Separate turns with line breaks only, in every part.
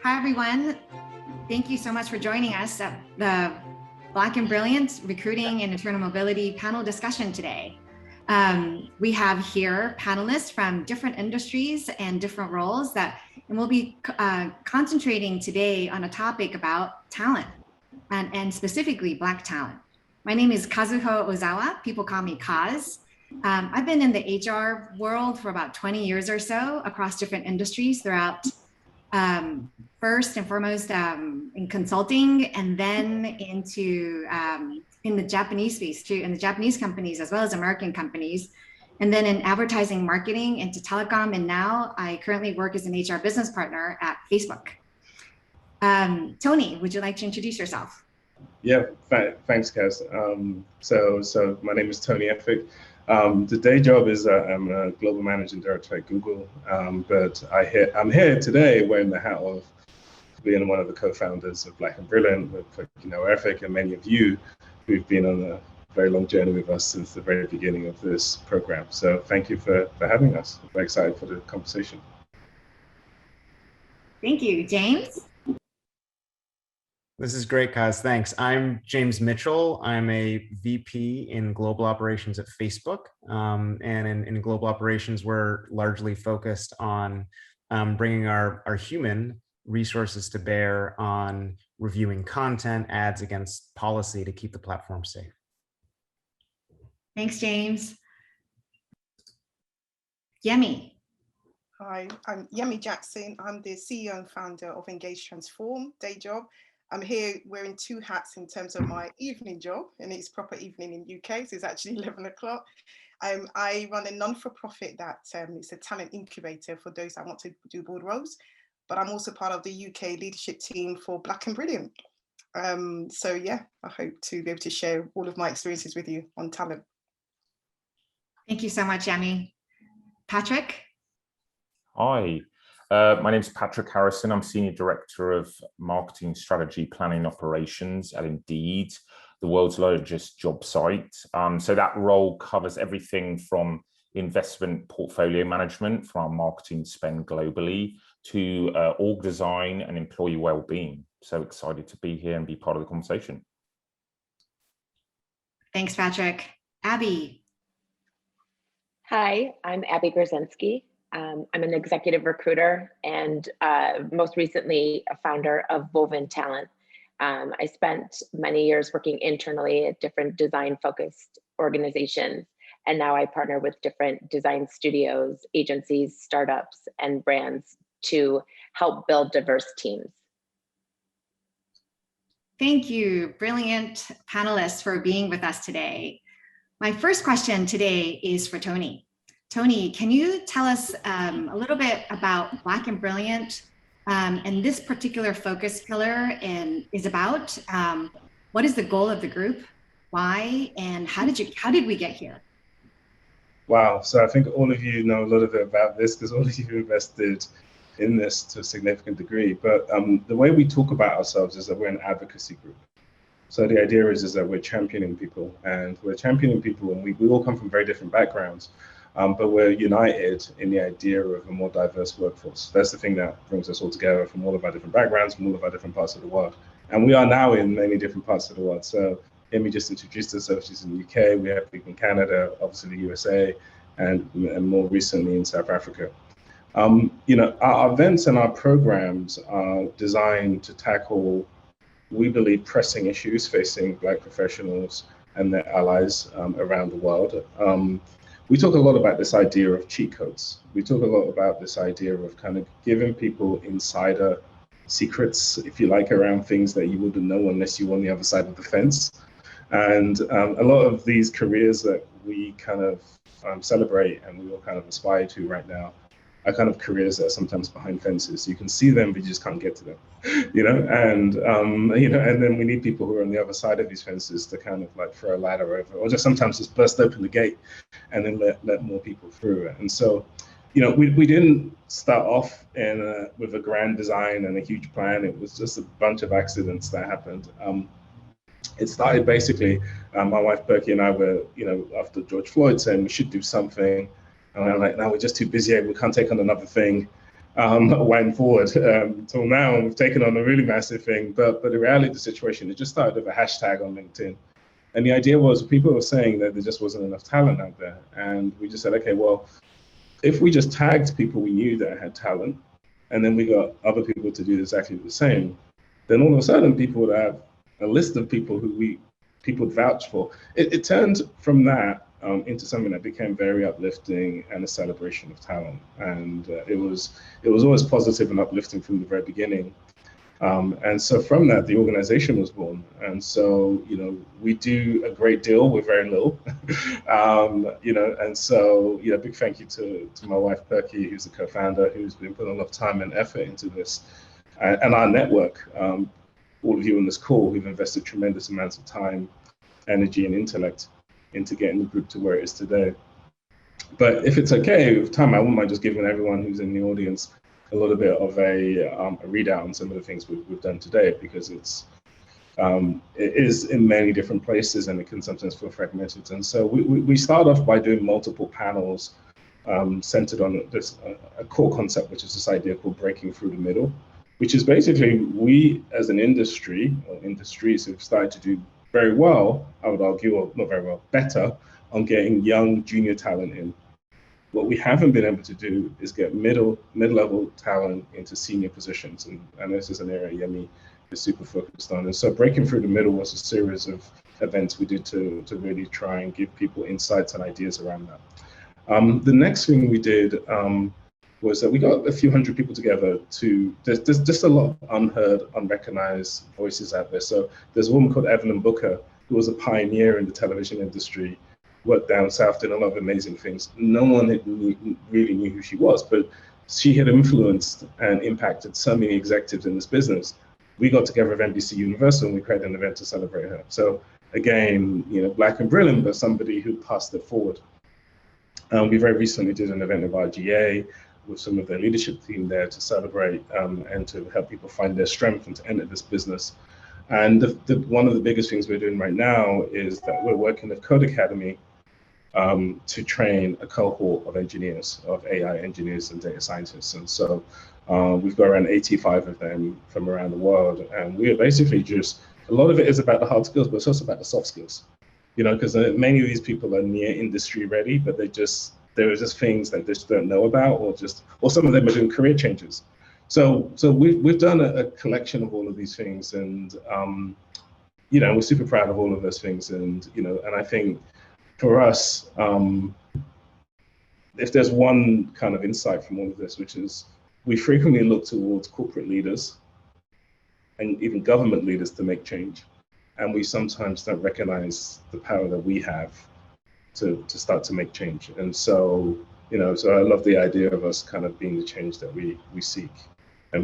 Hi, everyone. Thank you so much for joining us at the Black and Brilliant Recruiting and Internal Mobility panel discussion today. We have here panelists from different industries and different roles and we'll be concentrating today on a topic about talent and specifically Black talent. My name is Kazuho Ozawa. People call me Kaz. I've been in the HR world for about 20 years or so across different industries throughout first and foremost in consulting, and then into in the Japanese space too, in the Japanese companies as well as American companies, and then in advertising, marketing, into telecom, and now I currently work as an HR business partner at Facebook. Tony, would you like to introduce yourself?
Yeah, thanks, Kaz. So my name is Tony Effick. The day job is I'm a global managing director at Google, but I'm here today wearing the hat of being one of the co-founders of Black and Brilliant with Effick and many of you who've been on a very long journey with us since the very beginning of this program. So thank you for having us. I'm very excited for the conversation.
Thank you. James?
This is great, Kaz. Thanks. I'm James Mitchell. I'm a VP in global operations at Facebook. And in global operations, we're largely focused on bringing our human resources to bear on reviewing content, ads against policy to keep the platform safe.
Thanks, James. Yemi.
Hi, I'm Yemi Jackson. I'm the CEO and founder of Engage Transform, day job. I'm here wearing two hats in terms of my evening job, and it's proper evening in UK, so it's actually 11 o'clock. I run a non-for-profit that is a talent incubator for those that want to do board roles, but I'm also part of the UK leadership team for Black and Brilliant. So yeah, I hope to be able to share all of my experiences with you on talent.
Thank you so much, Yemi. Patrick?
Hi. My name is Patrick Harrison. I'm Senior Director of Marketing Strategy Planning Operations at Indeed, the world's largest job site. So that role covers everything from investment portfolio management for our marketing spend globally to org design and employee well-being. So excited to be here and be part of the conversation.
Thanks, Patrick. Abby.
Hi, I'm Abby Brzezinski. I'm an executive recruiter and most recently a founder of Woven Talent. I spent many years working internally at different design-focused organizations, and now I partner with different design studios, agencies, startups, and brands to help build diverse teams.
Thank you, brilliant panelists, for being with us today. My first question today is for Tony. Tony, can you tell us a little bit about Black and Brilliant and this particular focus pillar is about? What is the goal of the group? Why? And how did we get here?
Wow, so I think all of you know a little bit about this because all of you invested in this to a significant degree. But the way we talk about ourselves is that we're an advocacy group. So the idea is that we're championing people, and we all come from very different backgrounds. But we're united in the idea of a more diverse workforce. That's the thing that brings us all together from all of our different backgrounds, from all of our different parts of the world. And we are now in many different parts of the world. So Amy just introduced herself, she's in the UK, we have people in Canada, obviously the USA, and more recently in South Africa. Our events and our programs are designed to tackle, we believe, pressing issues facing Black professionals and their allies around the world. We talk a lot about this idea of cheat codes. We talk a lot about this idea of kind of giving people insider secrets, if you like, around things that you wouldn't know unless you were on the other side of the fence. And a lot of these careers that we kind of celebrate and we all kind of aspire to right now are kind of careers that are sometimes behind fences. You can see them, but you just can't get to them, and then we need people who are on the other side of these fences to kind of like throw a ladder over, or just sometimes just burst open the gate and then let more people through. And so, we didn't start off with a grand design and a huge plan. It was just a bunch of accidents that happened. It started basically, my wife Berkey and I were, after George Floyd saying we should do something. And I'm like, no, we're just too busy. We can't take on another thing. went forward till now. And we've taken on a really massive thing. But the reality of the situation, it just started with a hashtag on LinkedIn. And the idea was people were saying that there just wasn't enough talent out there. And we just said, okay, well, if we just tagged people we knew that had talent, and then we got other people to do exactly the same, then all of a sudden people would have a list of people who people would vouch for. It turned from that into something that became very uplifting and a celebration of talent. And it was always positive and uplifting from the very beginning. And so from that, the organization was born. And so, we do a great deal with very little, and so, big thank you to my wife, Perky, who's the co-founder, who's been putting a lot of time and effort into this, and our network, all of you on this call who've invested tremendous amounts of time, energy, and intellect into getting the group to where it is today. But if it's okay with time, I wouldn't mind just giving everyone who's in the audience a little bit of a readout on some of the things we've done today, because it is in many different places and it can sometimes feel fragmented. And so we start off by doing multiple panels centered on this a core concept, which is this idea called breaking through the middle, which is basically we as an industry or industries have started to do very well, I would argue, or not very well, better on getting young junior talent in. What we haven't been able to do is get mid-level talent into senior positions, and this is an area Yemi is super focused on. And so breaking through the middle was a series of events we did to really try and give people insights and ideas around that. The next thing we did was that we got a few hundred people together there's just a lot of unheard, unrecognized voices out there. So there's a woman called Evelyn Booker, who was a pioneer in the television industry, worked down south, did a lot of amazing things. No one really knew who she was, but she had influenced and impacted so many executives in this business. We got together with NBC Universal and we created an event to celebrate her. So again, black and brilliant, but somebody who passed it forward. We very recently did an event with RGA with some of their leadership team there to celebrate and to help people find their strength and to enter this business. And one of the biggest things we're doing right now is that we're working with Code Academy to train a cohort of engineers, of AI engineers and data scientists. And so we've got around 85 of them from around the world. And we are basically a lot of it is about the hard skills, but it's also about the soft skills. Because many of these people are near industry ready, but there are just things that they just don't know about, or some of them are doing career changes. So we've done a collection of all of these things, and we're super proud of all of those things. And and I think for us, if there's one kind of insight from all of this, which is we frequently look towards corporate leaders and even government leaders to make change, and we sometimes don't recognize the power that we have to start to make change. And so, so I love the idea of us kind of being the change that we seek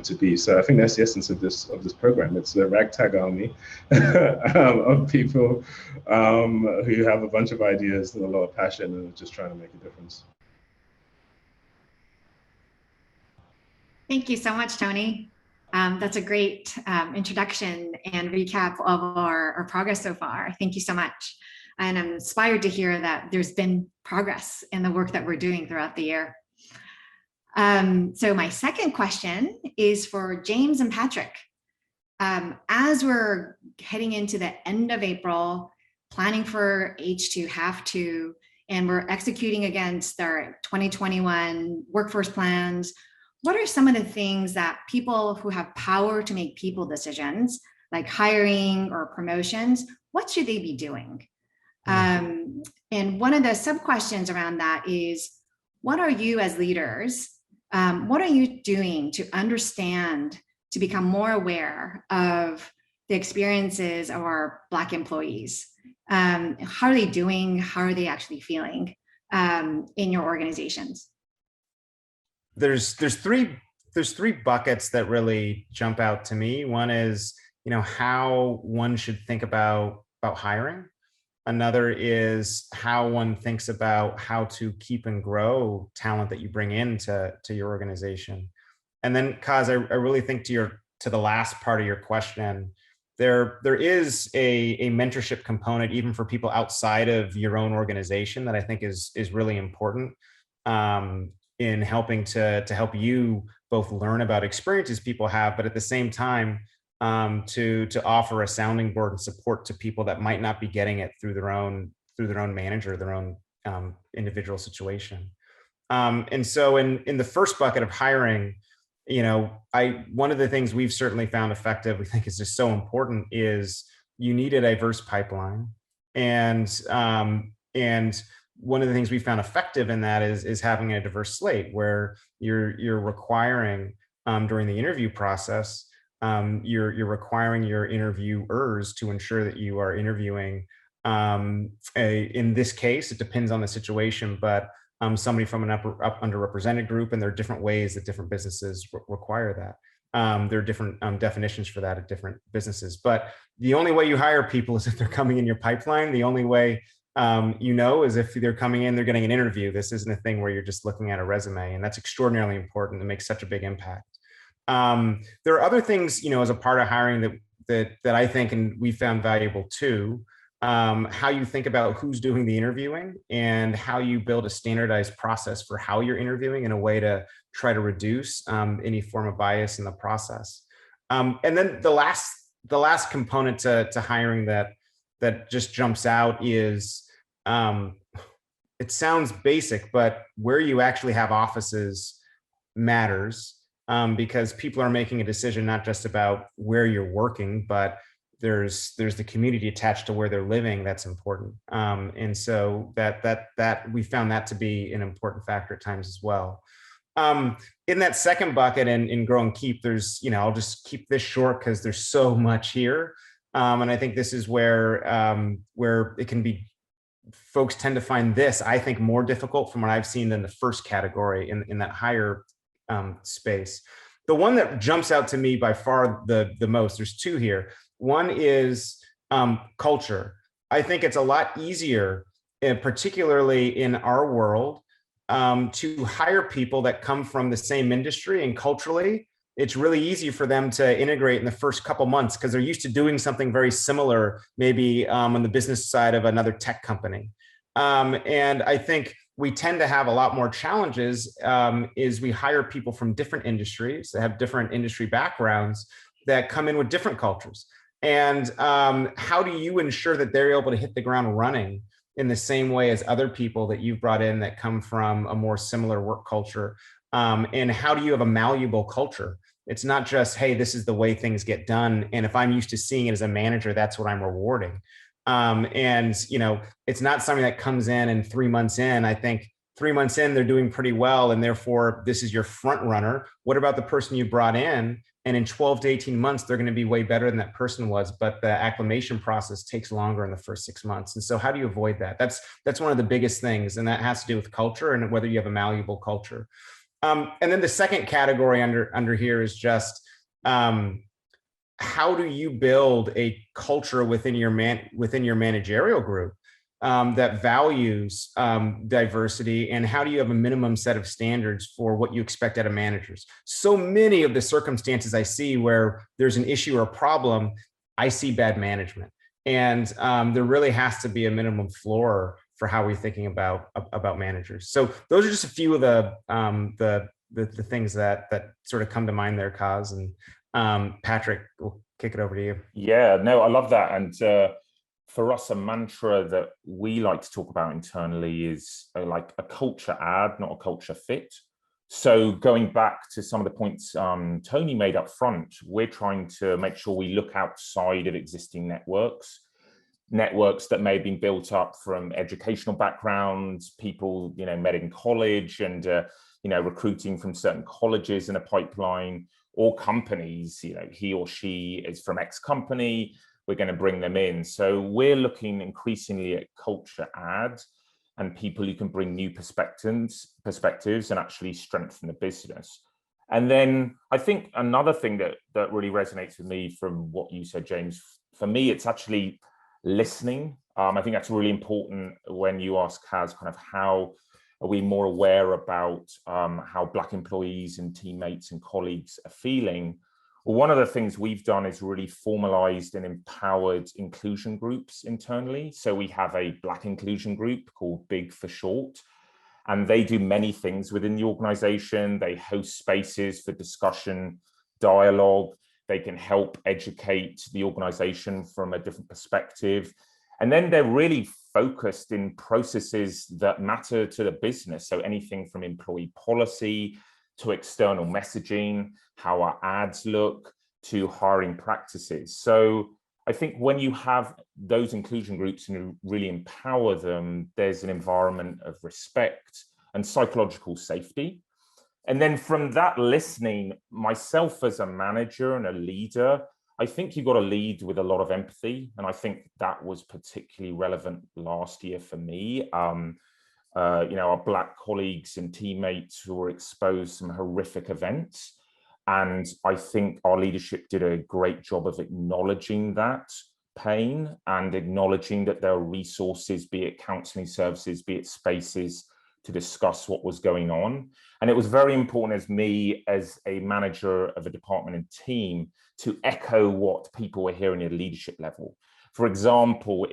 to be. So I think that's the essence of this program. It's a ragtag army of people who have a bunch of ideas and a lot of passion and are just trying to make a difference.
Thank you so much, Tony. That's a great introduction and recap of our progress so far. Thank you so much. And I'm inspired to hear that there's been progress in the work that we're doing throughout the year. So my second question is for James and Patrick. As we're heading into the end of April, planning for H2, half two, and we're executing against our 2021 workforce plans, what are some of the things that people who have power to make people decisions, like hiring or promotions, what should they be doing? And one of the sub-questions around that is, what are you as leaders, what are you doing to understand, to become more aware of the experiences of our Black employees? How are they doing? How are they actually feeling in your organizations?
There's three buckets that really jump out to me. One is, how one should think about hiring. Another is how one thinks about how to keep and grow talent that you bring into your organization. And then, Kaz, I really think to the last part of your question, there is a mentorship component even for people outside of your own organization that I think is really important. in helping to help you both learn about experiences people have, but at the same time, to offer a sounding board and support to people that might not be getting it through their own manager, their own individual situation. And so in the first bucket of hiring, one of the things we've certainly found effective, we think is just so important, is you need a diverse pipeline. And one of the things we found effective in that is having a diverse slate where you're requiring during the interview process, you're requiring your interviewers to ensure that you are interviewing in this case, it depends on the situation, but somebody from an underrepresented group, and there are different ways that different businesses require that. There are different definitions for that at different businesses, but the only way you hire people is if they're coming in your pipeline. The only way is if they're coming in, they're getting an interview. This isn't a thing where you're just looking at a resume, and that's extraordinarily important. It makes such a big impact. There are other things, as a part of hiring that I think, and we found valuable too. How you think about who's doing the interviewing and how you build a standardized process for how you're interviewing in a way to try to reduce any form of bias in the process. And then the last component to hiring that just jumps out is, it sounds basic, but where you actually have offices matters, because people are making a decision not just about where you're working, but there's the community attached to where they're living that's important. And so that we found that to be an important factor at times as well. In that second bucket, in Grow and Keep, there's, I'll just keep this short because there's so much here. And I think this is where it can be, folks tend to find this, I think, more difficult from what I've seen than the first category in that higher space. The one that jumps out to me by far the most, there's two here. One is culture. I think it's a lot easier, particularly in our world, to hire people that come from the same industry, and culturally, it's really easy for them to integrate in the first couple months because they're used to doing something very similar, maybe on the business side of another tech company. And I think we tend to have a lot more challenges is we hire people from different industries that have different industry backgrounds that come in with different cultures. And how do you ensure that they're able to hit the ground running in the same way as other people that you've brought in that come from a more similar work culture? And how do you have a malleable culture? It's not just, hey, this is the way things get done, and if I'm used to seeing it as a manager, that's what I'm rewarding. And it's not something that comes in and 3 months in. I think 3 months in, they're doing pretty well, and therefore this is your front runner. What about the person you brought in? And in 12 to 18 months, they're going to be way better than that person was, but the acclimation process takes longer in the first 6 months. And so how do you avoid that? That's one of the biggest things, and that has to do with culture and whether you have a malleable culture. And then the second category under here is just how do you build a culture within your managerial group that values diversity, and how do you have a minimum set of standards for what you expect out of managers? So many of the circumstances I see where there's an issue or a problem, I see bad management, and there really has to be a minimum floor for how we're thinking about managers. So those are just a few of the things that sort of come to mind there, Kaz. And Patrick, we'll kick it over to you.
Yeah, no, I love that. And for us, a mantra that we like to talk about internally is like a culture add, not a culture fit. So going back to some of the points Tony made up front, we're trying to make sure we look outside of existing networks that may have been built up from educational backgrounds, people met in college, and recruiting from certain colleges in a pipeline, or companies. He or she is from X company, we're going to bring them in. So we're looking increasingly at culture add and people who can bring new perspectives and actually strengthen the business. And then I think another thing that really resonates with me from what you said, James, for me, it's actually listening. I think that's really important when you ask Kaz kind of how are we more aware about how Black employees and teammates and colleagues are feeling. Well, one of the things we've done is really formalized and empowered inclusion groups internally. So we have a Black inclusion group called BIG for short. And they do many things within the organization. They host spaces for discussion, dialogue. They can help educate the organization from a different perspective. And then they're really focused in processes that matter to the business. So anything from employee policy to external messaging, how our ads look, to hiring practices. So I think when you have those inclusion groups and really empower them, there's an environment of respect and psychological safety. And then from that listening, myself as a manager and a leader, I think you've got to lead with a lot of empathy. And I think that was particularly relevant last year for me. Our Black colleagues and teammates who were exposed to some horrific events. And I think our leadership did a great job of acknowledging that pain and acknowledging that there are resources, be it counseling services, be it spaces to discuss what was going on. And it was very important as me, as a manager of a department and team, to echo what people were hearing at a leadership level. For example,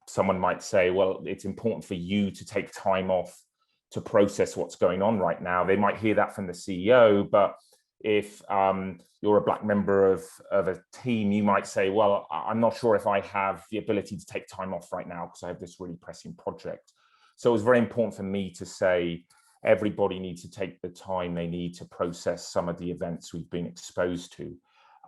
someone might say, well, it's important for you to take time off to process what's going on right now. They might hear that from the CEO, but if you're a Black member of a team, you might say, well, I'm not sure if I have the ability to take time off right now because I have this really pressing project. So it was very important for me to say, everybody needs to take the time they need to process some of the events we've been exposed to.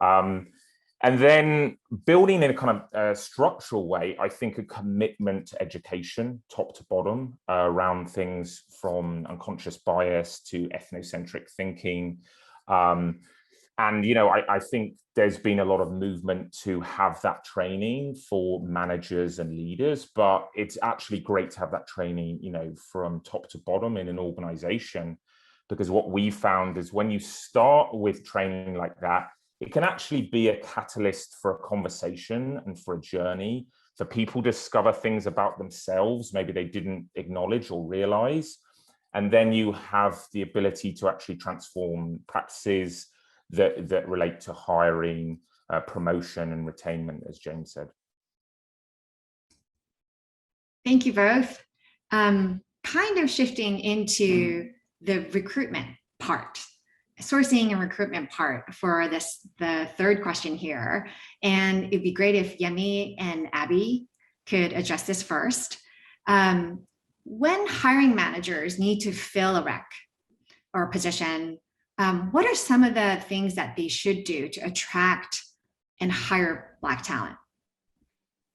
And then building in a kind of structural way, I think a commitment to education, top to bottom, around things from unconscious bias to ethnocentric thinking. I think there's been a lot of movement to have that training for managers and leaders, but it's actually great to have that training, from top to bottom in an organization, because what we found is when you start with training like that, it can actually be a catalyst for a conversation and for a journey, for people to discover things about themselves maybe they didn't acknowledge or realize. And then you have the ability to actually transform practices that relate to hiring, promotion and retainment, as James said.
Thank you both. Kind of shifting into the recruitment part, sourcing and recruitment part for the third question here. And it'd be great if Yemi and Abby could address this first. When hiring managers need to fill a rec or a position, what are some of the things that they should do to attract and hire Black talent?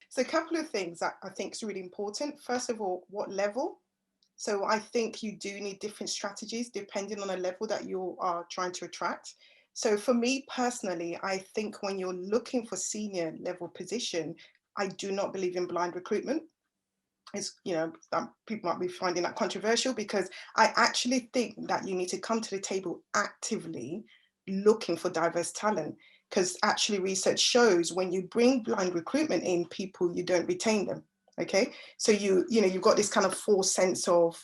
So a couple of things that I think is really important. First of all, what level? So I think you do need different strategies depending on the level that you are trying to attract. So for me personally, I think when you're looking for senior level position, I do not believe in blind recruitment. It's, people might be finding that controversial, because I actually think that you need to come to the table actively looking for diverse talent, because actually research shows when you bring blind recruitment in, people, you don't retain them. Okay, so you've got this kind of false sense of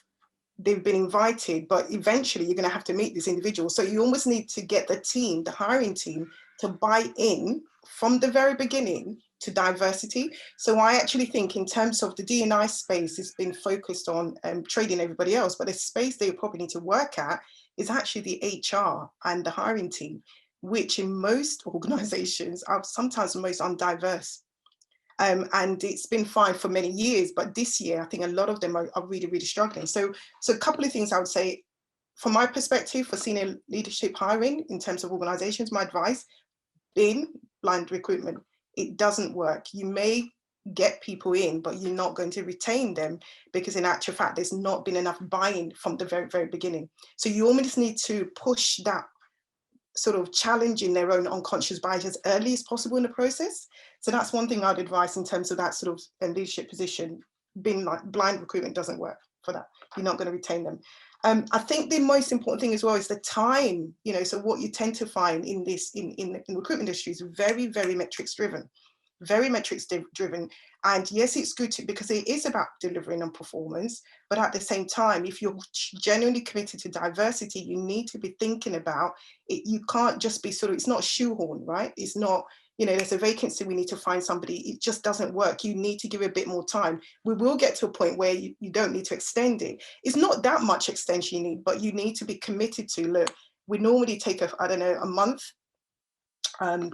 they've been invited, but eventually you're going to have to meet this individual. So you almost need to get the team, the hiring team, to buy in from the very beginning to diversity. So I actually think in terms of the D&I space, it's been focused on trading everybody else, but the space they probably need to work at is actually the HR and the hiring team, which in most organizations are sometimes the most undiverse. And it's been fine for many years, but this year, I think a lot of them are really, really struggling. So a couple of things I would say, from my perspective, for senior leadership hiring in terms of organizations, my advice, in blind recruitment, it doesn't work. You may get people in, but you're not going to retain them, because in actual fact, there's not been enough buy-in from the very, very beginning. So you almost need to push that sort of challenging their own unconscious bias as early as possible in the process. So that's one thing I'd advise in terms of that sort of leadership position. Being like blind recruitment doesn't work for that. You're not going to retain them. I think the most important thing as well is the time. So what you tend to find in this in recruitment industry is very, very metrics driven. Very metrics driven. And yes, it's good because it is about delivering on performance, but at the same time, if you're genuinely committed to diversity, you need to be thinking about it. You can't just be it's not shoehorn, right? It's not, you know, there's a vacancy, we need to find somebody, it just doesn't work. You need to give it a bit more time. We will get to a point where you don't need to extend it. It's not that much extension you need, but you need to be committed to, look, we normally take a month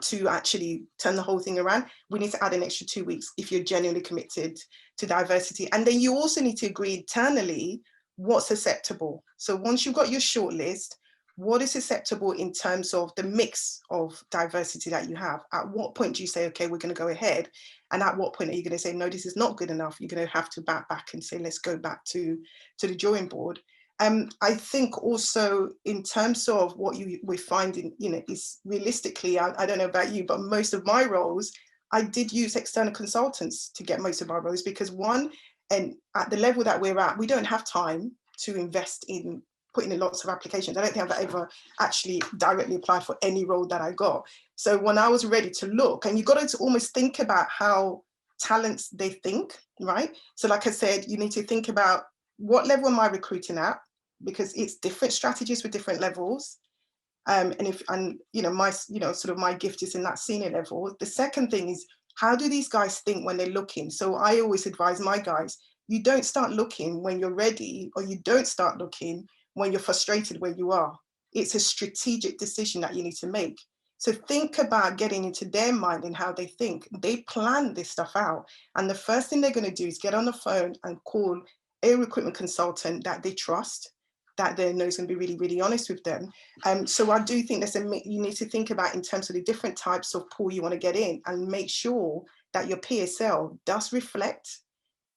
to actually turn the whole thing around. We need to add an extra 2 weeks if you're genuinely committed to diversity. And then you also need to agree internally what's acceptable. So once you've got your shortlist, what is acceptable in terms of the mix of diversity that you have? At what point do you say, okay, we're going to go ahead? And at what point are you going to say, no, this is not good enough? You're going to have to back and say, let's go back to the drawing board. I think also in terms of what we're finding, you know, is realistically, I don't know about you, but most of my roles, I did use external consultants to get most of our roles, because one, and at the level that we're at, we don't have time to invest in putting in lots of applications. I don't think I've ever actually directly applied for any role that I got. So when I was ready to look, and you've got to almost think about how talents they think, right? So like I said, you need to think about what level am I recruiting at? Because it's different strategies for different levels. And you know, sort of my gift is in that senior level. The second thing is, how do these guys think when they're looking? So I always advise my guys, you don't start looking when you're ready, or you don't start looking when you're frustrated where you are. It's a strategic decision that you need to make. So think about getting into their mind and how they think. They plan this stuff out. And the first thing they're going to do is get on the phone and call a recruitment consultant that they trust, that they know is going to be really, really honest with them. So I do think you need to think about in terms of the different types of pool you want to get in, and make sure that your PSL does reflect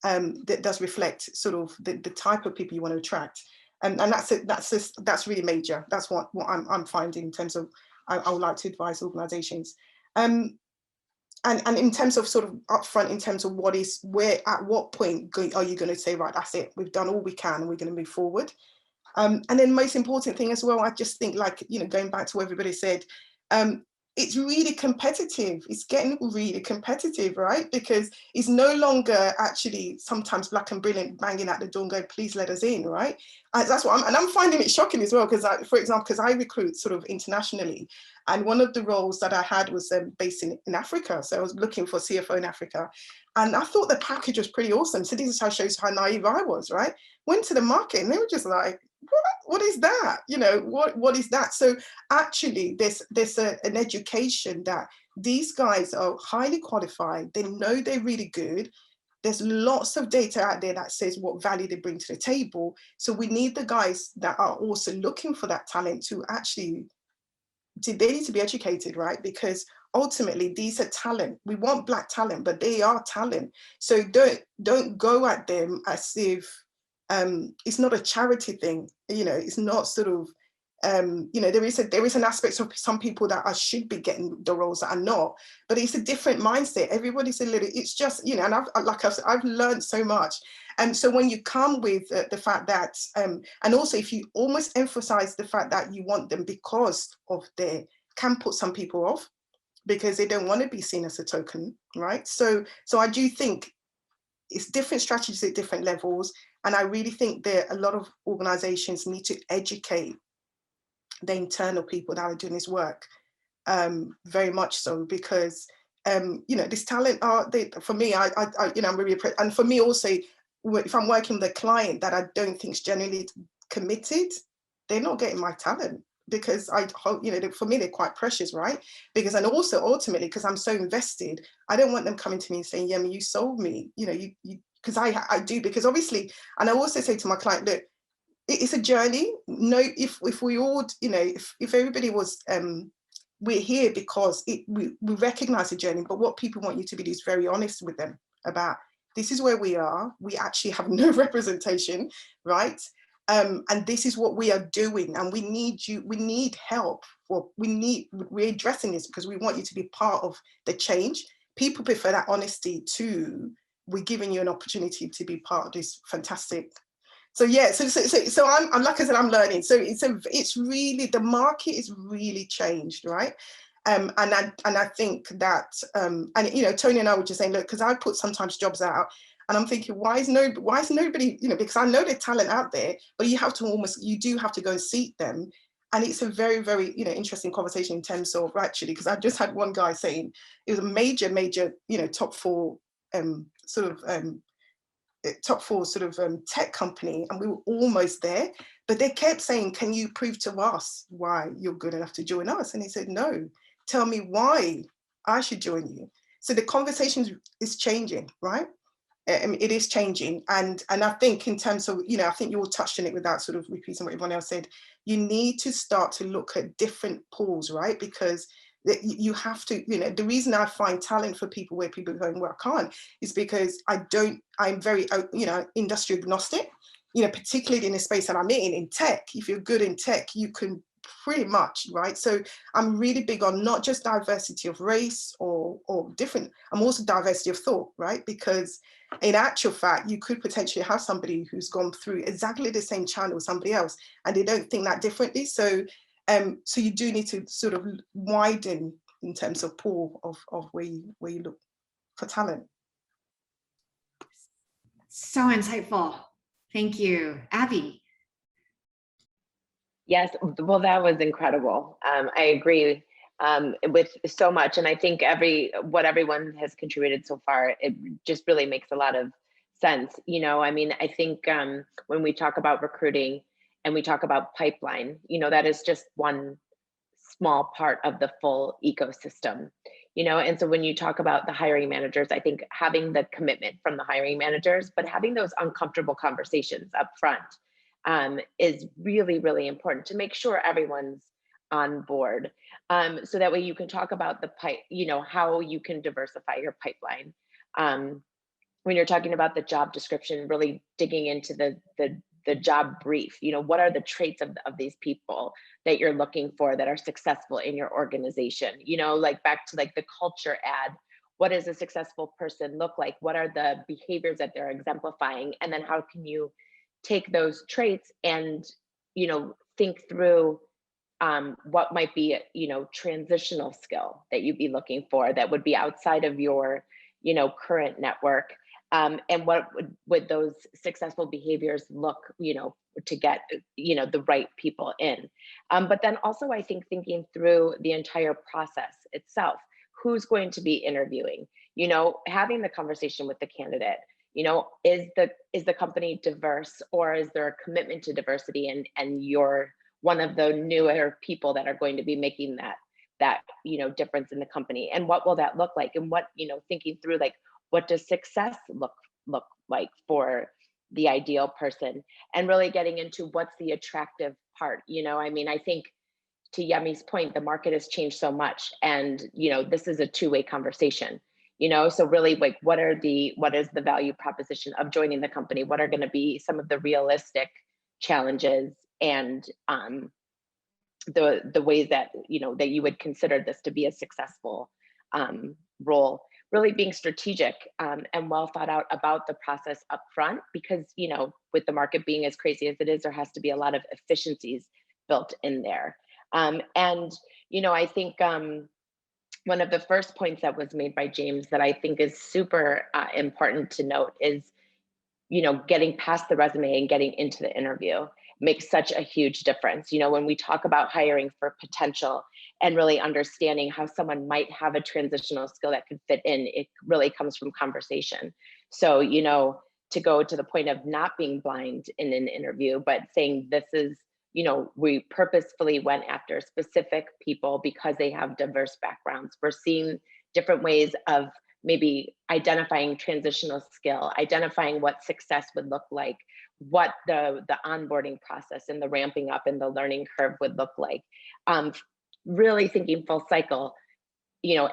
sort of the type of people you want to attract. And that's really major. That's what I'm finding in terms of, I would like to advise organizations. And in terms of sort of upfront, in terms of at what point are you going to say, right, that's it, we've done all we can and we're going to move forward. And then most important thing as well, I just think, like, you know, going back to what everybody said, it's really competitive. It's getting really competitive, right? Because it's no longer actually sometimes black and brilliant banging at the door and going, please let us in, right? That's what I'm finding it shocking as well, because for example, because I recruit sort of internationally, and one of the roles that I had was based in Africa. So I was looking for a CFO in Africa, and I thought the package was pretty awesome. So this is how shows how naive I was, right? Went to the market and they were just like, what is that? You know, what is that? So actually there's an education that these guys are highly qualified. They know they're really good. There's lots of data out there that says what value they bring to the table. So we need the guys that are also looking for that talent to actually, they need to be educated, right? Because ultimately these are talent. We want black talent, but they are talent. So don't go at them as if it's not a charity thing. You know, it's not sort of, you know, there is an aspect of some people that should be getting the roles that are not, but it's a different mindset. Everybody's a little, it's just, you know, and I've learned so much. And so when you come with the fact that, and also if you almost emphasize the fact that you want them because of can put some people off because they don't want to be seen as a token, right? So I do think it's different strategies at different levels. And I really think that a lot of organizations need to educate the internal people that are doing this work, very much so, because, you know, this talent for me, you know, I'm really, and for me also, if I'm working with a client that I don't think is genuinely committed, they're not getting my talent, because you know, for me, they're quite precious, right? Because, and also ultimately, because I'm so invested, I don't want them coming to me and saying, Yemi, you sold me, you know, you because I do, because obviously, and I also say to my client, look, it's a journey. No, if we all, you know, if everybody was, we're here because we recognize the journey, but what people want you to be is very honest with them about, this is where we are. We actually have no representation, right? And this is what we are doing, and we need you. We need help. Well, we're addressing this because we want you to be part of the change. People prefer that honesty to, we're giving you an opportunity to be part of this fantastic. So yeah, so I'm like I said, I'm learning. So it's really, the market is really changed, right? And I think that, and you know, Tony and I were just saying, look, because I put sometimes jobs out, and I'm thinking, why is nobody, you know, because I know there's talent out there, but you do have to go and seek them. and it's a very, very, interesting conversation in terms of actually, because I just had one guy saying it was a major, top four tech company, and we were almost there, but they kept saying, can you prove to us why you're good enough to join us? And he said, no, tell me why I should join you. So the conversation is changing, right? It is changing. And I think in terms of, I think you all touched on it without sort of repeating what everyone else said, you need to start to look at different pools, right? Because you have to, the reason I find talent for people where people are going, well, I can't, is because I'm very, industry agnostic, particularly in the space that I'm in tech. If you're good in tech, you can pretty much, right? So I'm really big on not just diversity of race or different, I'm also diversity of thought, right? Because in actual fact, you could potentially have somebody who's gone through exactly the same channel as somebody else, and they don't think that differently. So you do need to sort of widen in terms of pool of where you look for talent.
So insightful. Thank you. Abby.
Yes, well, that was incredible. I agree with so much. And I think what everyone has contributed so far, it just really makes a lot of sense. I think when we talk about recruiting and we talk about pipeline, that is just one small part of the full ecosystem, and so when you talk about the hiring managers, I think having the commitment from the hiring managers, but having those uncomfortable conversations up front is really, really important to make sure everyone's on board. So that way you can talk about how you can diversify your pipeline. When you're talking about the job description, really digging into the job brief, what are the traits of these people that you're looking for that are successful in your organization? Like back to like the culture ad, what does a successful person look like? What are the behaviors that they're exemplifying? And then how can you take those traits and, think through what might be, transitional skill that you'd be looking for that would be outside of your, current network. And what would those successful behaviors look, to get, the right people in. But then also, I think thinking through the entire process itself, who's going to be interviewing, having the conversation with the candidate, is the company diverse, or is there a commitment to diversity, and you're one of the newer people that are going to be making that difference in the company? And what will that look like? And what, thinking through, like, what does success look like for the ideal person, and really getting into what's the attractive part. I think to Yemi's point, the market has changed so much, and this is a two-way conversation. So really, like, what is the value proposition of joining the company? What are going to be some of the realistic challenges and the ways that that you would consider this to be a successful role? Really being strategic and well thought out about the process up front, because with the market being as crazy as it is, there has to be a lot of efficiencies built in there. And I think one of the first points that was made by James that I think is super important to note is, getting past the resume and getting into the interview makes such a huge difference. When we talk about hiring for potential and really understanding how someone might have a transitional skill that could fit in, it really comes from conversation. So, to go to the point of not being blind in an interview, but saying this is, we purposefully went after specific people because they have diverse backgrounds. We're seeing different ways of maybe identifying transitional skill, identifying what success would look like, what the onboarding process and the ramping up and the learning curve would look like. Really thinking full cycle,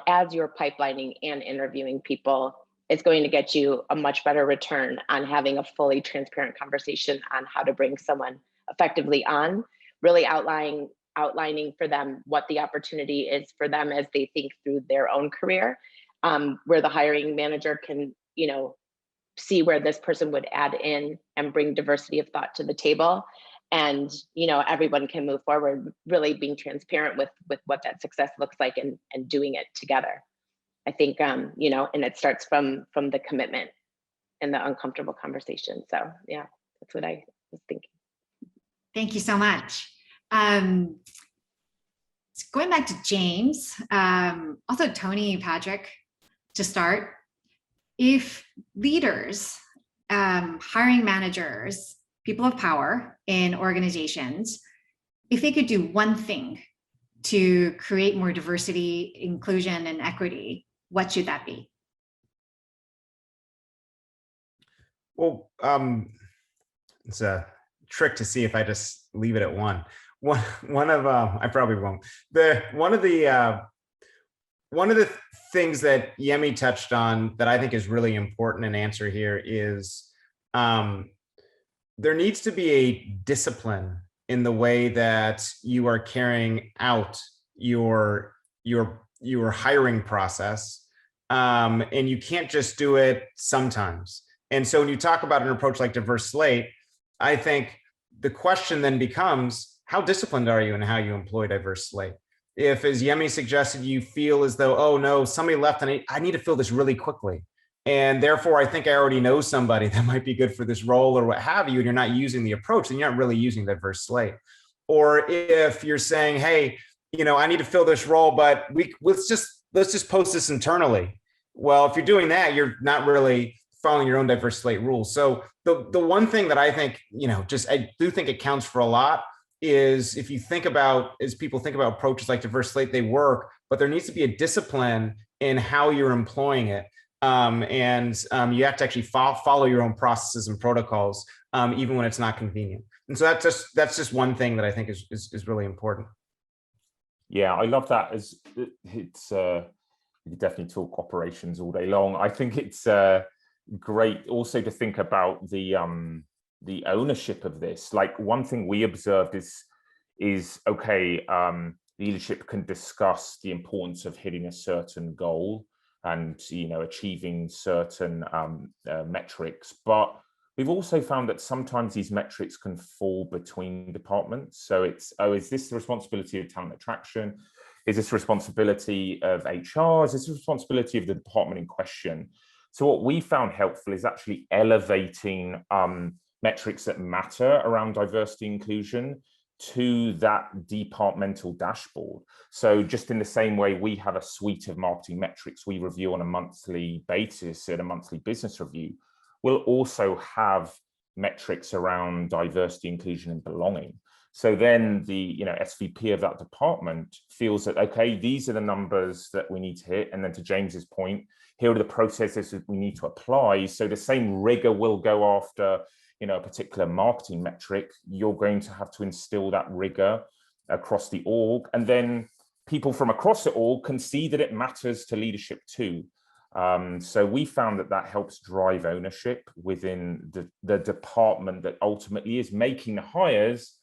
as you're pipelining and interviewing people, it's going to get you a much better return on having a fully transparent conversation on how to bring someone effectively on, really outlining for them what the opportunity is for them as they think through their own career, where the hiring manager can, see where this person would add in and bring diversity of thought to the table. And, everyone can move forward, really being transparent with what that success looks like and doing it together. I think, and it starts from the commitment and the uncomfortable conversation. So yeah, that's what I was thinking.
Thank you so much. Going back to James, also Tony, Patrick, to start, if leaders, hiring managers, people of power in organizations, if they could do one thing to create more diversity, inclusion, and equity, what should that be?
Well, it's a trick to see if I just leave it at one. One of I probably won't. One of the things that Yemi touched on that I think is really important in answer here is there needs to be a discipline in the way that you are carrying out your hiring process, and you can't just do it sometimes. And so when you talk about an approach like diverse slate, I think the question then becomes, how disciplined are you in how you employ diverse slate? If, as Yemi suggested, you feel as though, oh no, somebody left and I need to fill this really quickly, and therefore I think I already know somebody that might be good for this role or what have you, and you're not using the approach, then you're not really using diverse slate. Or if you're saying, hey, I need to fill this role, but let's just post this internally. Well, if you're doing that, you're not really following your own diverse slate rules. So the one thing that I think, I do think it counts for a lot is if you think about, as people think about approaches like diverse slate, they work, but there needs to be a discipline in how you're employing it. And you have to actually follow your own processes and protocols, even when it's not convenient. And so that's just one thing that I think is really important.
Yeah, I love that. It's you could definitely talk operations all day long. I think it's great also to think about the ownership of this. Like, one thing we observed is okay, leadership can discuss the importance of hitting a certain goal and achieving certain metrics, but we've also found that sometimes these metrics can fall between departments. So it's, is this the responsibility of talent attraction? Is this responsibility of HR? Is this the responsibility of the department in question? So what we found helpful is actually elevating metrics that matter around diversity inclusion to that departmental dashboard. So just in the same way we have a suite of marketing metrics we review on a monthly basis at a monthly business review, we'll also have metrics around diversity, inclusion, and belonging. So then the SVP of that department feels that, okay, these are the numbers that we need to hit. And then to James's point, here are the processes that we need to apply. So the same rigor will go after a particular marketing metric. You're going to have to instill that rigor across the org. And then people from across the org can see that it matters to leadership too. So we found that helps drive ownership within the department that ultimately is making the hires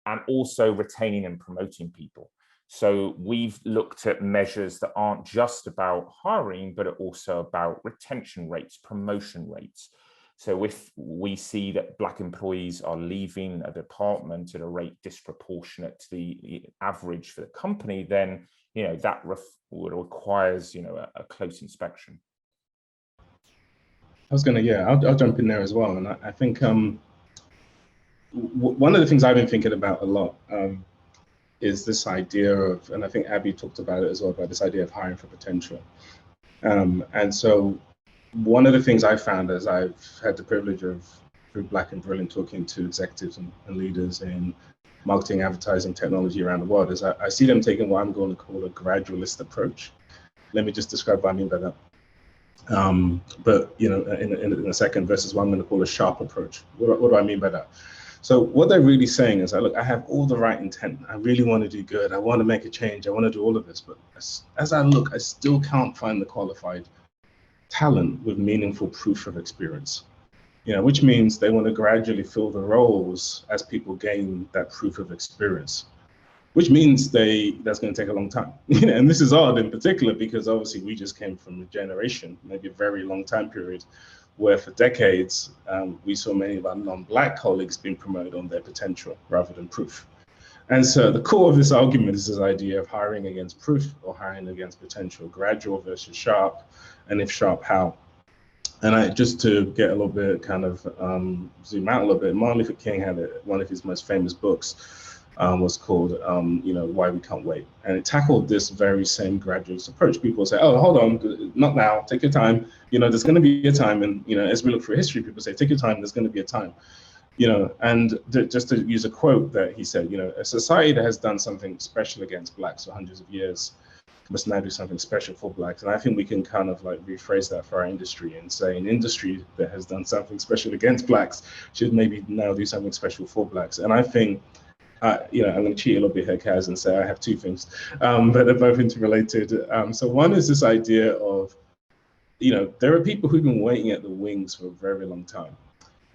and also retaining and promoting people. So we've looked at measures that aren't just about hiring, but are also about retention rates, promotion rates. So if we see that Black employees are leaving a department at a rate disproportionate to the average for the company, then that requires a close inspection.
I was I'll jump in there as well. And I think one of the things I've been thinking about a lot is this idea of, and I think Abby talked about it as well, about this idea of hiring for potential. And so one of the things I found as I've had the privilege of, through Black and Brilliant, talking to executives and leaders in marketing, advertising, technology around the world, is I see them taking what I'm going to call a gradualist approach. Let me just describe what I mean by that. But in a second, versus what I'm going to call a sharp approach. What do I mean by that? So what they're really saying is, look, I have all the right intent. I really want to do good. I want to make a change. I want to do all of this. But as I look, I still can't find the qualified talent with meaningful proof of experience. Which means they want to gradually fill the roles as people gain that proof of experience, which means that's going to take a long time. And this is odd in particular because obviously we just came from a generation, maybe a very long time period, where for decades we saw many of our non-Black colleagues being promoted on their potential rather than proof. And so the core of this argument is this idea of hiring against proof or hiring against potential, gradual versus sharp, and if sharp, how? And just to get a little bit kind of zoom out a little bit, Martin Luther King had one of his most famous books was called, Why We Can't Wait. And it tackled this very same gradualist approach. People say, oh, hold on, not now, take your time. There's going to be a time. And, as we look through history, people say, take your time, there's going to be a time. And just to use a quote that he said, a society that has done something special against blacks for hundreds of years must now do something special for blacks. And I think we can kind of like rephrase that for our industry and say an industry that has done something special against blacks should maybe now do something special for blacks. And I think, I'm going to cheat a little bit here, Kaz, and say I have two things, but they're both interrelated. So one is this idea of, there are people who've been waiting at the wings for a very long time.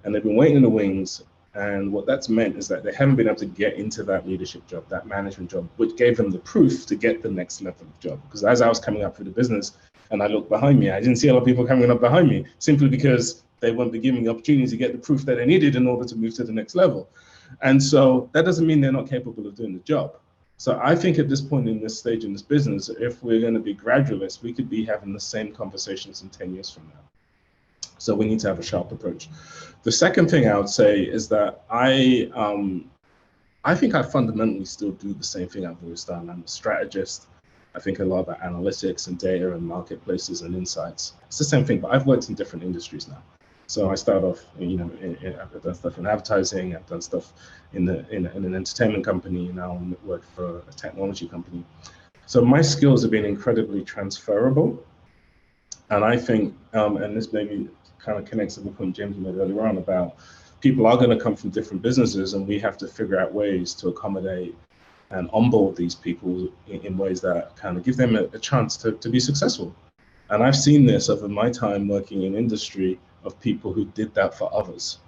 And they've been waiting in the wings. And what that's meant is that they haven't been able to get into that leadership job, that management job, which gave them the proof to get the next level of job. Because as I was coming up through the business and I looked behind me, I didn't see a lot of people coming up behind me simply because they weren't given the opportunity to get the proof that they needed in order to move to the next level. And so that doesn't mean they're not capable of doing the job. So I think at this point in this stage in this business, if we're going to be gradualists, we could be having the same conversations in 10 years from now. So we need to have a sharp approach. The second thing I would say is that I think I fundamentally still do the same thing I've always done. I'm a strategist. I think a lot about analytics and data and marketplaces and insights. It's the same thing, but I've worked in different industries now. So I start off, I've done stuff in advertising. I've done stuff in an entertainment company. Now I work for a technology company. So my skills have been incredibly transferable. And I think, and this maybe kind of connects to the point James made earlier on about people are going to come from different businesses, and we have to figure out ways to accommodate and onboard these people in ways that kind of give them a chance to be successful. And I've seen this over my time working in industry of people who did that for others.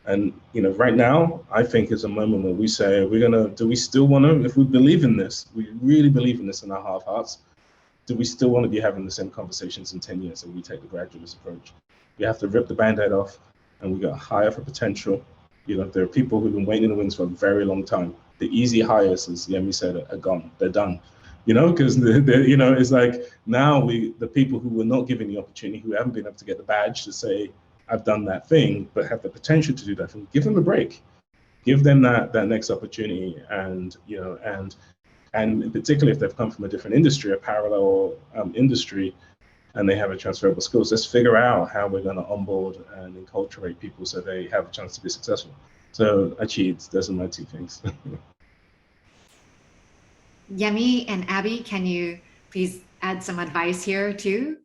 And right now, I think is a moment where we say, do we still want to, if we believe in this, we really believe in this in our heart of hearts, do we still want to be having the same conversations in 10 years and we take the gradualist approach? We have to rip the Band-Aid off and we got to hire for potential. There are people who've been waiting in the wings for a very long time. The easy hires, as Yemi said, are gone. They're done. Because it's like now the people who were not given the opportunity, who haven't been able to get the badge to say, I've done that thing, but have the potential to do that thing, give them a break. Give them that next opportunity. And particularly if they've come from a different industry, a parallel industry, and they have a transferable skills, let's figure out how we're going to onboard and enculturate people so they have a chance to be successful. So I cheat. Those are my two things.
Yemi and Abby, can you please add some advice here too?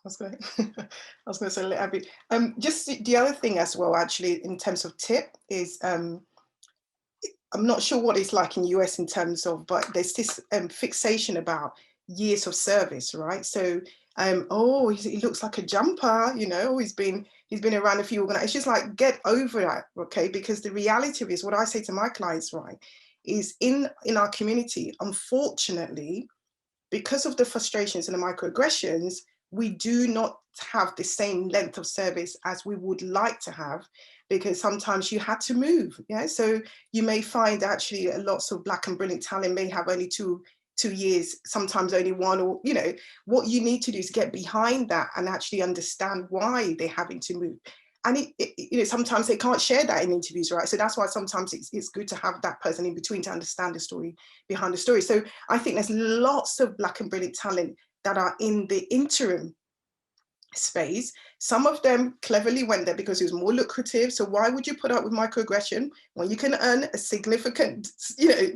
I was going to say, let Abby. Just the other thing as well, actually, in terms of tip is, I'm not sure what it's like in the US in terms of, but there's this fixation about years of service, right? So, he looks like a jumper, he's been around a few organizations. It's just like, get over that, okay? Because the reality is, what I say to my clients, right, is in our community, unfortunately, because of the frustrations and the microaggressions, we do not have the same length of service as we would like to have, because sometimes you had to move. Yeah, so you may find actually lots of Black and brilliant talent may have only two years, sometimes only one, or what you need to do is get behind that and actually understand why they're having to move. And sometimes they can't share that in interviews, right? So that's why sometimes it's good to have that person in between to understand the story behind the story. So I think there's lots of Black and brilliant talent that are in the interim space. Some of them cleverly went there because it was more lucrative. So why would you put up with microaggression when you can earn a significant,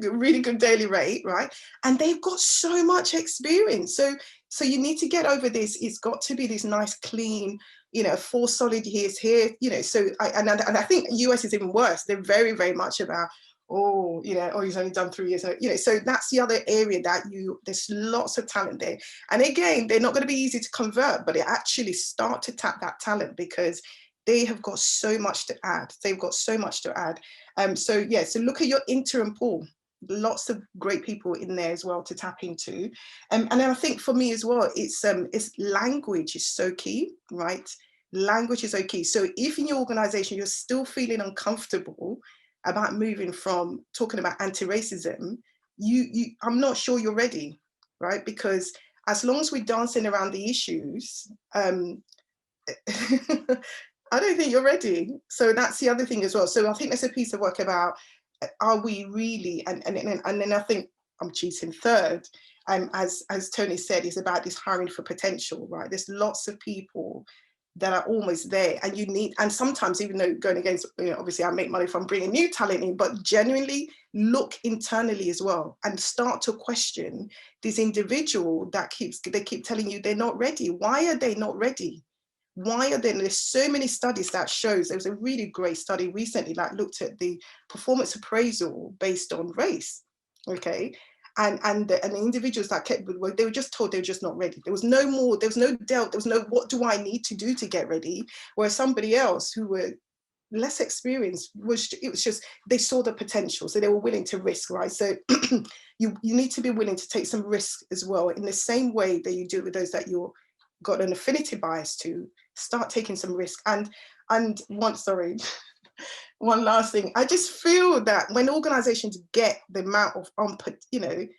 really good daily rate, right? And they've got so much experience. So you need to get over this. It's got to be this nice, clean, 4 solid years here, so I think US is even worse. They're very, very much about, he's only done 3 years, so that's the other area that there's lots of talent there. And again, they're not going to be easy to convert, but they actually start to tap that talent because they have got so much to add. They've got so much to add. So look at your interim pool. Lots of great people in there as well to tap into. And then I think for me as well, it's language is so key, right? Language is so key. So if in your organization, you're still feeling uncomfortable about moving from talking about anti-racism, I'm not sure you're ready, right? Because as long as we're dancing around the issues, I don't think you're ready. So that's the other thing as well. So I think there's a piece of work about, are we really, and then I think I'm cheating third, as Tony said, is about this hiring for potential, right? There's lots of people that are almost there, and you need, and sometimes even though going against, obviously I make money from bringing new talent in, but genuinely look internally as well and start to question this individual that they keep telling you they're not ready. Why are they not ready? Why are there? There's so many studies that shows. There was a really great study recently that looked at the performance appraisal based on race, okay? And the individuals that kept, they were just told they were just not ready. There was no more, there was no doubt, there was no, what do I need to do to get ready? Whereas somebody else who were less experienced, it was just, they saw the potential, so they were willing to risk, right? So you need to be willing to take some risk as well, in the same way that you do with those that you're got an affinity bias to. Start taking some risk. And one last thing, I just feel that when organizations get the amount of the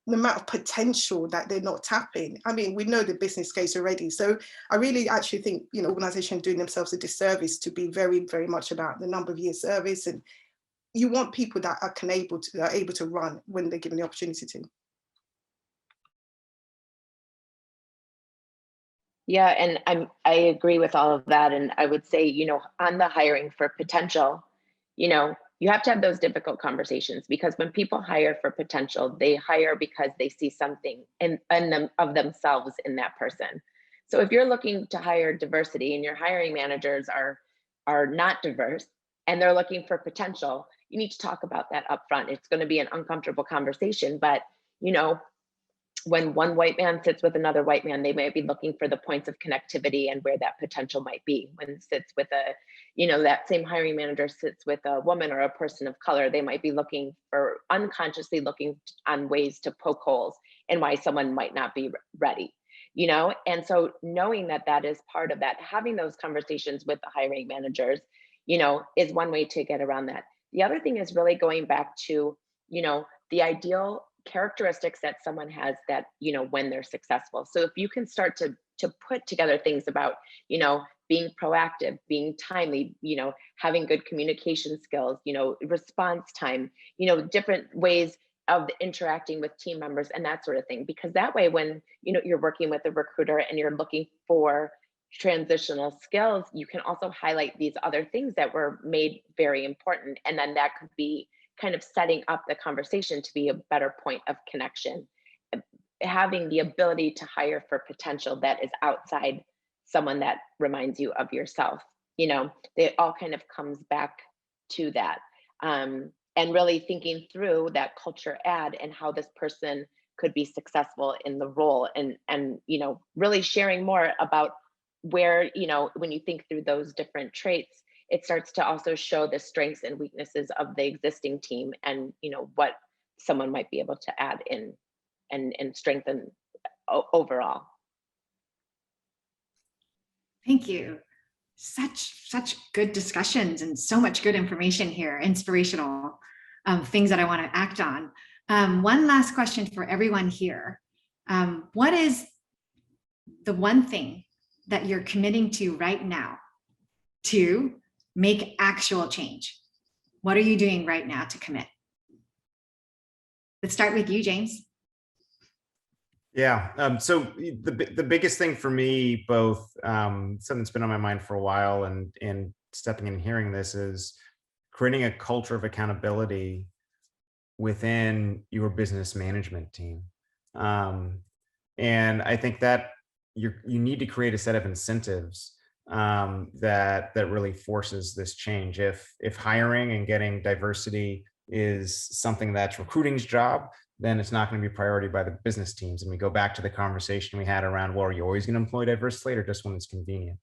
amount of potential that they're not tapping, I mean, we know the business case already. So I really actually think, organizations doing themselves a disservice to be very, very much about the number of years service, and you want people that are able to run when they're given the opportunity to.
Yeah, and I agree with all of that. And I would say, on the hiring for potential, you have to have those difficult conversations, because when people hire for potential, they hire because they see something in them, of themselves in that person. So if you're looking to hire diversity and your hiring managers are not diverse and they're looking for potential, you need to talk about that up front. It's going to be an uncomfortable conversation, but when one white man sits with another white man, they might be looking for the points of connectivity and where that potential might be. When it sits with that same hiring manager sits with a woman or a person of color, they might be unconsciously looking on ways to poke holes and why someone might not be ready, And so knowing that is part of that, having those conversations with the hiring managers, is one way to get around that. The other thing is really going back to, the ideal characteristics that someone has that, when they're successful. So if you can start to put together things about, being proactive, being timely, having good communication skills, response time, different ways of interacting with team members and that sort of thing. Because that way, when, you're working with a recruiter and you're looking for transitional skills, you can also highlight these other things that were made very important. And then that could be kind of setting up the conversation to be a better point of connection. Having the ability to hire for potential that is outside someone that reminds you of yourself, it all kind of comes back to that. And really thinking through that culture add and how this person could be successful in the role, and really sharing more about where, when you think through those different traits, it starts to also show the strengths and weaknesses of the existing team, and what someone might be able to add in and strengthen overall.
Thank you. Such good discussions and so much good information here, inspirational things that I want to act on. One last question for everyone here. What is the one thing that you're committing to right now to make actual change? What are you doing right now to commit? Let's start with you, James.
Yeah, so the biggest thing for me, both something that's been on my mind for a while and stepping in and hearing this, is creating a culture of accountability within your business management team. And I think that you need to create a set of incentives that really forces this change. If hiring and getting diversity is something that's recruiting's job, then it's not going to be a priority by the business teams. And we go back to the conversation we had around, well, are you always going to employ diverse slate or just when it's convenient?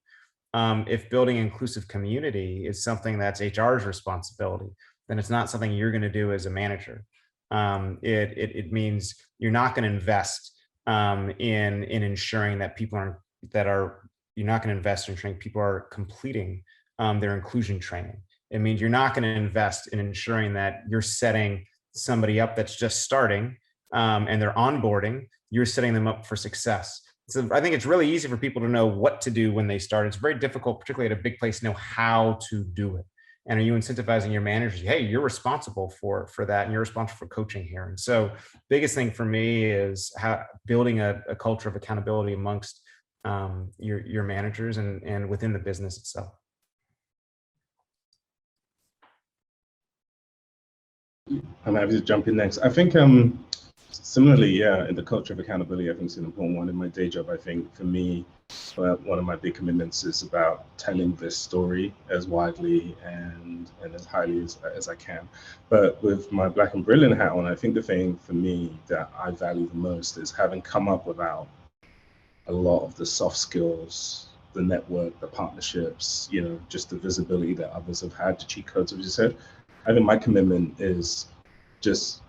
If building inclusive community is something that's HR's responsibility, then it's not something you're going to do as a manager. It means you're not going to invest in ensuring that you're not going to invest in ensuring people are completing their inclusion training. It means you're not going to invest in ensuring that you're setting somebody up that's just starting and they're onboarding, you're setting them up for success. So I think it's really easy for people to know what to do when they start. It's very difficult, particularly at a big place, to know how to do it. And are you incentivizing your managers? Hey, you're responsible for that, and you're responsible for coaching here. And so, biggest thing for me is building a culture of accountability amongst your managers and within the business itself.
I'm happy to jump in next. I think similarly, yeah, in the culture of accountability, I think it's an important one. In my day job, I think for me, one of my big commitments is about telling this story as widely and as highly as I can. But with my Black and Brilliant hat on, I think the thing for me that I value the most is having come up without a lot of the soft skills, the network, the partnerships, just the visibility that others have had, the cheat codes, as you said. I think my commitment is just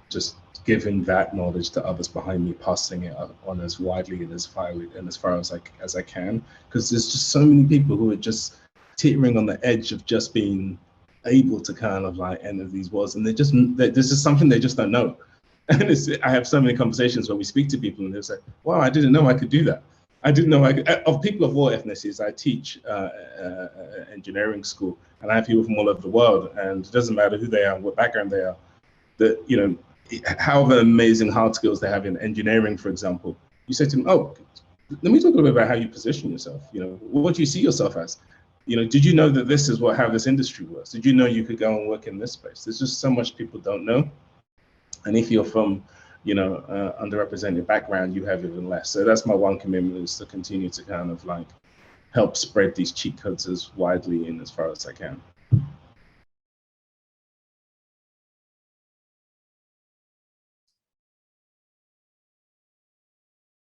giving that knowledge to others behind me, passing it on as widely and as far as I can, because there's just so many people who are just teetering on the edge of just being able to kind of like enter these worlds, and this is something they just don't know. And I have so many conversations where we speak to people and they say, "Wow, I didn't know I could do that. I didn't know I could." Of people of all ethnicities, I teach engineering school, and I have people from all over the world, and it doesn't matter who they are, what background they are, that however amazing hard skills they have in engineering, for example, you say to them, "Oh, let me talk a little bit about how you position yourself. What do you see yourself as? Did you know that this is how this industry works? Did you know you could go and work in this space?" There's just so much people don't know. And if you're from, underrepresented background, you have even less. So that's my one commitment, is to continue to kind of like help spread these cheat codes as widely and as far as I can.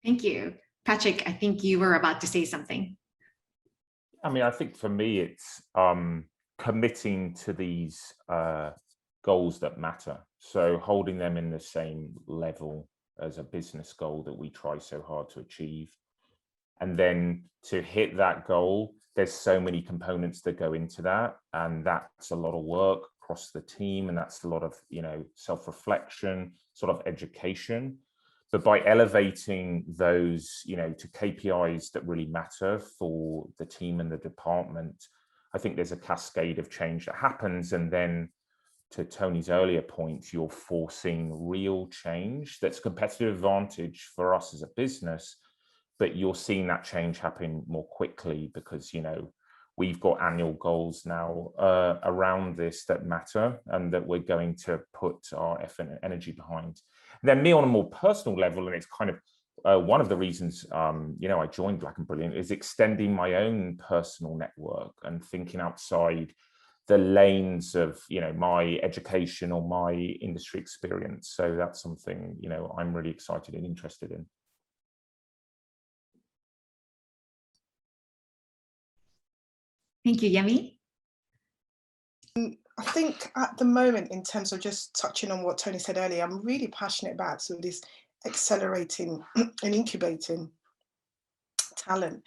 Thank you. Patrick, I think you were about to say something.
I mean, I think for me, it's committing to these goals that matter. So holding them in the same level as a business goal that we try so hard to achieve. And then to hit that goal, there's so many components that go into that. And that's a lot of work across the team. And that's a lot of, self-reflection, sort of education. But by elevating those, to KPIs that really matter for the team and the department, I think there's a cascade of change that happens. And then, to Tony's earlier point, you're forcing real change that's a competitive advantage for us as a business, but you're seeing that change happen more quickly because, we've got annual goals now around this that matter and that we're going to put our effort and energy behind. And then me on a more personal level, and it's kind of one of the reasons, I joined Black and Brilliant, is extending my own personal network and thinking outside the lanes of, my education or my industry experience. So that's something, I'm really excited and interested in.
Thank you, Yemi.
I think at the moment, in terms of just touching on what Tony said earlier, I'm really passionate about sort of this accelerating and incubating talent.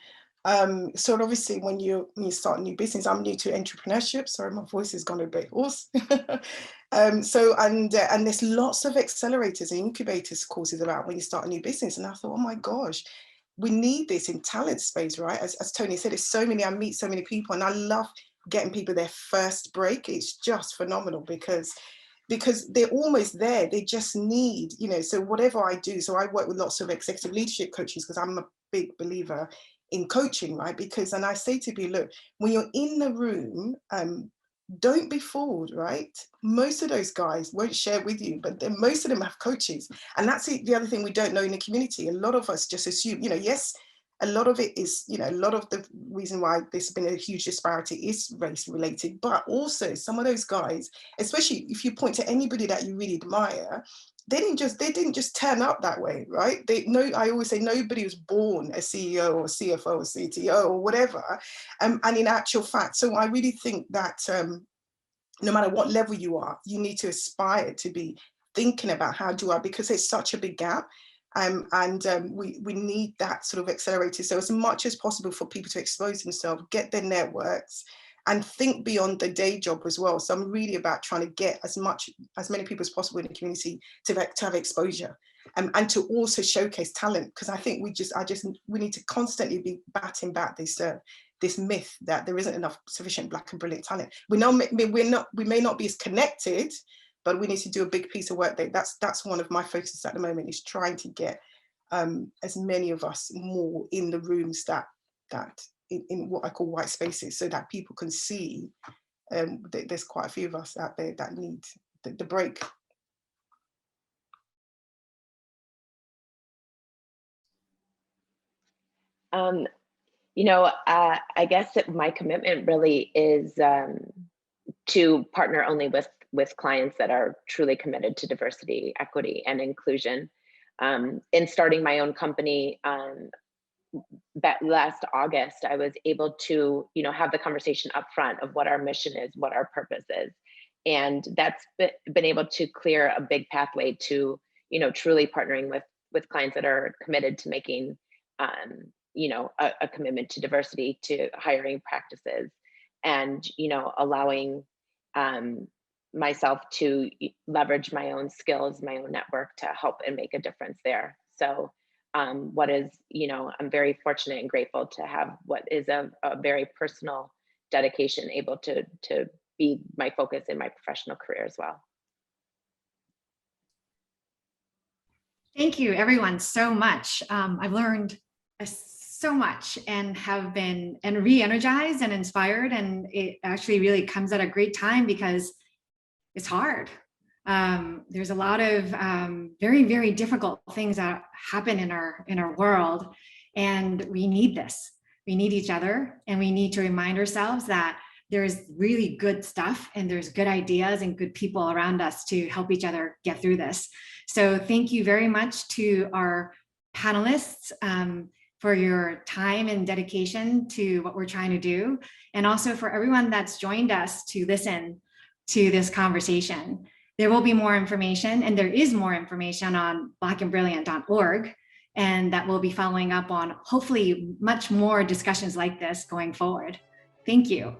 So obviously when you start a new business, I'm new to entrepreneurship. Sorry, my voice has gone a bit hoarse. And there's lots of accelerators and incubators courses about when you start a new business. And I thought, oh my gosh, we need this in talent space, right? As Tony said, I meet so many people, and I love getting people their first break. It's just phenomenal because they're almost there. They just need, so whatever I do. So I work with lots of executive leadership coaches because I'm a big believer in coaching, right? And I say to people, look, when you're in the room, don't be fooled, right? Most of those guys won't share with you, but then most of them have coaches. And that's the other thing we don't know in the community. A lot of us just assume, yes, a lot of it is, a lot of the reason why there's been a huge disparity is race related, but also some of those guys, especially if you point to anybody that you really admire, they didn't just turn up that way, right? I always say nobody was born a CEO or CFO or CTO or whatever. And in actual fact, so I really think that no matter what level you are, you need to aspire to be thinking about how do I, because it's such a big gap. We need that sort of accelerator. So as much as possible for people to expose themselves, get their networks, and think beyond the day job as well. So I'm really about trying to get as many people as possible in the community to have exposure. and to also showcase talent, because I think we need to constantly be batting back this myth that there isn't enough sufficient Black and brilliant talent. We may not be as connected, but we need to do a big piece of work there. That's one of my focuses at the moment, is trying to get as many of us more in the rooms that in what I call white spaces, so that people can see there's quite a few of us out there that need the break.
I guess that my commitment really is to partner only with clients that are truly committed to diversity, equity, and inclusion. In starting my own company, that last August, I was able to, have the conversation up front of what our mission is, what our purpose is. And that's been able to clear a big pathway to, truly partnering with clients that are committed to making, a commitment to diversity, to hiring practices, and, allowing myself to leverage my own skills, my own network to help and make a difference there. So I'm very fortunate and grateful to have what is a very personal dedication able to be my focus in my professional career as well.
Thank you, everyone, so much. I've learned so much and have been re-energized and inspired, and it actually really comes at a great time because it's hard. There's a lot of very, very difficult things that happen in our world, and we need this. We need each other, and we need to remind ourselves that there's really good stuff and there's good ideas and good people around us to help each other get through this. So thank you very much to our panelists for your time and dedication to what we're trying to do, and also for everyone that's joined us to listen to this conversation. There will be more information, and there is more information on blackandbrilliant.org, and that we'll be following up on hopefully much more discussions like this going forward. Thank you.